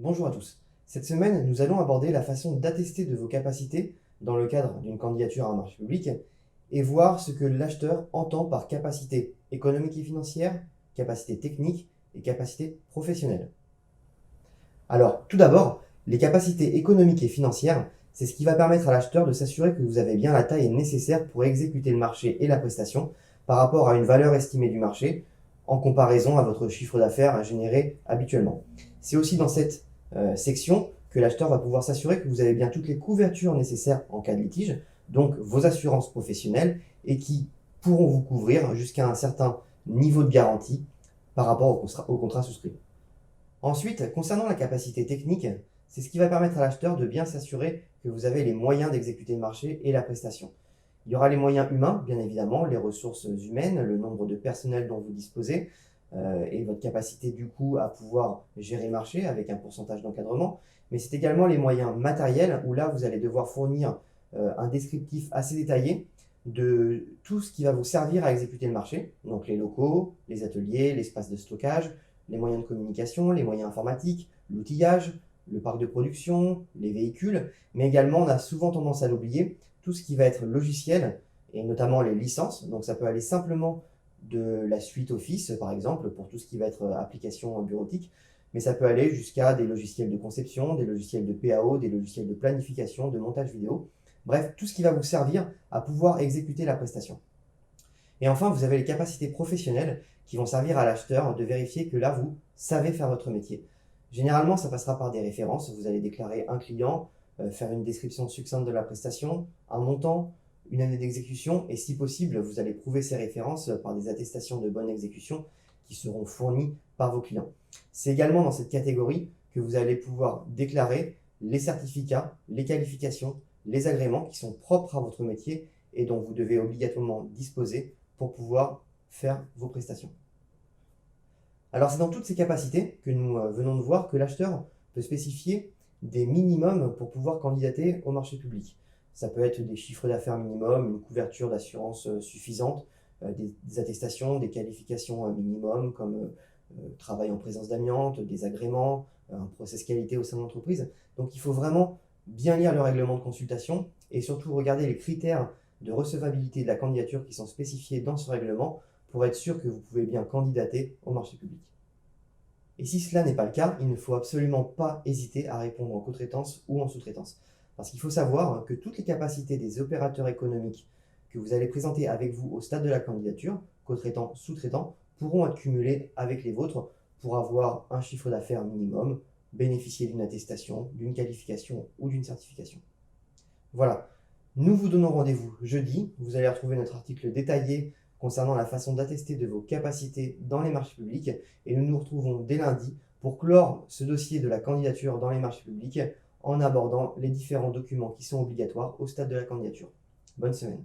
Bonjour à tous. Cette semaine, nous allons aborder la façon d'attester de vos capacités dans le cadre d'une candidature à un marché public et voir ce que l'acheteur entend par capacité économique et financière, capacité technique et capacité professionnelle. Alors, tout d'abord, les capacités économiques et financières, c'est ce qui va permettre à l'acheteur de s'assurer que vous avez bien la taille nécessaire pour exécuter le marché et la prestation par rapport à une valeur estimée du marché en comparaison à votre chiffre d'affaires généré habituellement. C'est aussi dans cette section que l'acheteur va pouvoir s'assurer que vous avez bien toutes les couvertures nécessaires en cas de litige, donc vos assurances professionnelles, et qui pourront vous couvrir jusqu'à un certain niveau de garantie par rapport au contrat souscrit. Ensuite, concernant la capacité technique, c'est ce qui va permettre à l'acheteur de bien s'assurer que vous avez les moyens d'exécuter le marché et la prestation. Il y aura les moyens humains, bien évidemment, les ressources humaines, le nombre de personnel dont vous disposez, et votre capacité du coup à pouvoir gérer le marché avec un pourcentage d'encadrement. Mais c'est également les moyens matériels où là, vous allez devoir fournir un descriptif assez détaillé de tout ce qui va vous servir à exécuter le marché. Donc les locaux, les ateliers, l'espace de stockage, les moyens de communication, les moyens informatiques, l'outillage, le parc de production, les véhicules, mais également, on a souvent tendance à l'oublier, tout ce qui va être logiciel, et notamment les licences. Donc ça peut aller simplement de la suite Office, par exemple, pour tout ce qui va être application bureautique, mais ça peut aller jusqu'à des logiciels de conception, des logiciels de PAO, des logiciels de planification, de montage vidéo. Bref, tout ce qui va vous servir à pouvoir exécuter la prestation. Et enfin, vous avez les capacités professionnelles qui vont servir à l'acheteur de vérifier que là, vous savez faire votre métier. Généralement, ça passera par des références. Vous allez déclarer un client, faire une description succincte de la prestation, un montant, une année d'exécution, et si possible, vous allez prouver ces références par des attestations de bonne exécution qui seront fournies par vos clients. C'est également dans cette catégorie que vous allez pouvoir déclarer les certificats, les qualifications, les agréments qui sont propres à votre métier et dont vous devez obligatoirement disposer pour pouvoir faire vos prestations. Alors c'est dans toutes ces capacités que nous venons de voir que l'acheteur peut spécifier des minimums pour pouvoir candidater au marché public. Ça peut être des chiffres d'affaires minimum, une couverture d'assurance suffisante, des attestations, des qualifications minimum comme travail en présence d'amiante, des agréments, un process qualité au sein de l'entreprise. Donc il faut vraiment bien lire le règlement de consultation et surtout regarder les critères de recevabilité de la candidature qui sont spécifiés dans ce règlement pour être sûr que vous pouvez bien candidater au marché public. Et si cela n'est pas le cas, il ne faut absolument pas hésiter à répondre en co-traitance ou en sous-traitance. Parce qu'il faut savoir que toutes les capacités des opérateurs économiques que vous allez présenter avec vous au stade de la candidature, co-traitant, sous-traitant, pourront être cumulées avec les vôtres pour avoir un chiffre d'affaires minimum, bénéficier d'une attestation, d'une qualification ou d'une certification. Voilà, nous vous donnons rendez-vous jeudi. Vous allez retrouver notre article détaillé concernant la façon d'attester de vos capacités dans les marchés publics. Et nous nous retrouvons dès lundi pour clore ce dossier de la candidature dans les marchés publics en abordant les différents documents qui sont obligatoires au stade de la candidature. Bonne semaine.